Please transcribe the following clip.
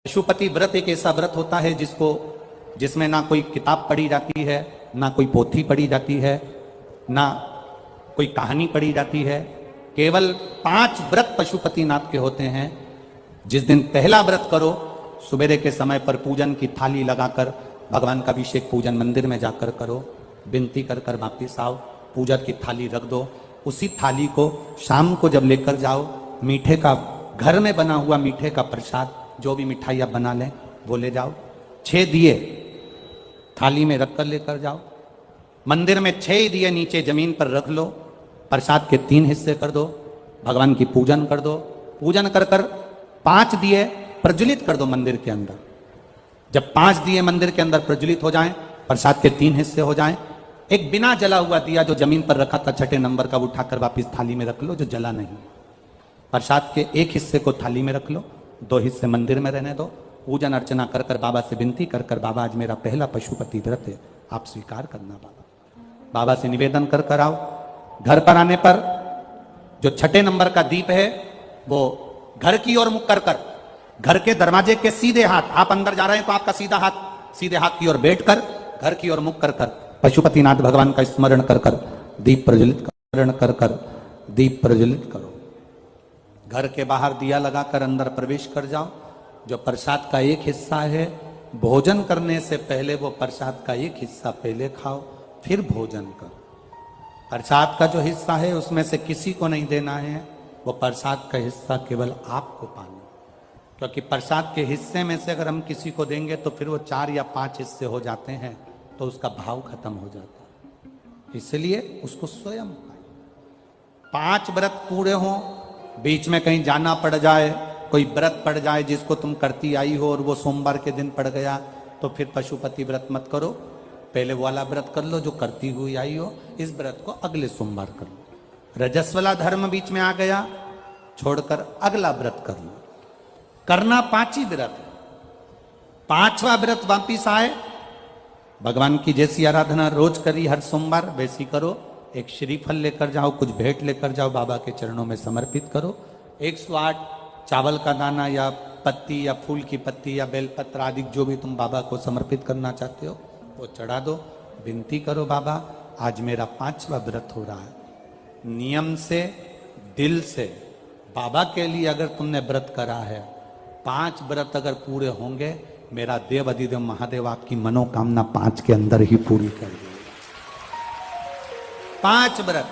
पशुपति व्रत एक ऐसा व्रत होता है जिसमें ना कोई किताब पढ़ी जाती है, ना कोई पोथी पढ़ी जाती है, ना कोई कहानी पढ़ी जाती है। केवल 5 व्रत पशुपतिनाथ के होते हैं। जिस दिन पहला व्रत करो, सुबेरे के समय पर पूजन की थाली लगाकर भगवान का अभिषेक पूजन मंदिर में जाकर करो, विनती कर कर वापिस आओ, पूजा की थाली रख दो। उसी थाली को शाम को जब लेकर जाओ, मीठे का घर में बना हुआ मीठे का प्रसाद, जो भी मिठाई आप बना लें वो ले जाओ। 6 दिए थाली में रख कर लेकर जाओ। मंदिर में 6 दिए नीचे जमीन पर रख लो। प्रसाद के 3 हिस्से कर दो, भगवान की पूजन कर दो। पूजन कर कर 5 दिए प्रज्वलित कर दो मंदिर के अंदर। जब 5 दिए मंदिर के अंदर प्रज्वलित हो जाएं, प्रसाद के 3 हिस्से हो जाएं, एक बिना जला हुआ दिया जो जमीन पर रखा था 6ठे नंबर का, उठाकर वापिस थाली में रख लो, जो जला नहीं। प्रसाद के 1 हिस्से को थाली में रख लो, 2 हिस्से मंदिर में रहने दो। पूजन अर्चना कर कर बाबा से विनती कर कर, बाबा आज मेरा पहला पशुपति व्रत है, आप स्वीकार करना। बाबा से निवेदन कर कर आओ। घर पर आने पर जो 6ठे नंबर का दीप है वो घर की ओर मुख कर कर, घर के दरवाजे के सीधे हाथ, आप अंदर जा रहे हैं तो आपका सीधे हाथ की ओर बैठ कर, घर की ओर मुख कर कर पशुपतिनाथ भगवान का स्मरण कर कर दीप प्रज्वलित करो। घर के बाहर दिया लगाकर अंदर प्रवेश कर जाओ। जो प्रसाद का 1 हिस्सा है, भोजन करने से पहले वो प्रसाद का 1 हिस्सा पहले खाओ, फिर भोजन करो। प्रसाद का जो हिस्सा है उसमें से किसी को नहीं देना है, वो प्रसाद का हिस्सा केवल आपको पाना। क्योंकि प्रसाद के हिस्से में से अगर हम किसी को देंगे तो फिर वो 4 या 5 हिस्से हो जाते हैं, तो उसका भाव खत्म हो जाता है। इसलिए उसको स्वयं खाएं। 5 व्रत पूरे हों, बीच में कहीं जाना पड़ जाए, कोई व्रत पड़ जाए जिसको तुम करती आई हो और वो सोमवार के दिन पड़ गया, तो फिर पशुपति व्रत मत करो। पहले वाला व्रत कर लो जो करती हुई आई हो, इस व्रत को अगले सोमवार कर लो। रजस्वला धर्म बीच में आ गया, छोड़कर अगला व्रत कर लो। करना 5 ही व्रत है। 5वां व्रत वापिस आए, भगवान की जैसी आराधना रोज करी हर सोमवार, वैसी करो। एक श्रीफल लेकर जाओ, कुछ भेंट लेकर जाओ, बाबा के चरणों में समर्पित करो। 108 चावल का दाना या पत्ती या फूल की पत्ती या बेलपत्र आदि जो भी तुम बाबा को समर्पित करना चाहते हो वो चढ़ा दो। विनती करो, बाबा आज मेरा 5वां व्रत हो रहा है। नियम से, दिल से बाबा के लिए अगर तुमने व्रत करा है, 5 व्रत अगर पूरे होंगे, मेरा देव अधिदेव महादेव आपकी मनोकामना 5 के अंदर ही पूरी कर देगा। 5 व्रत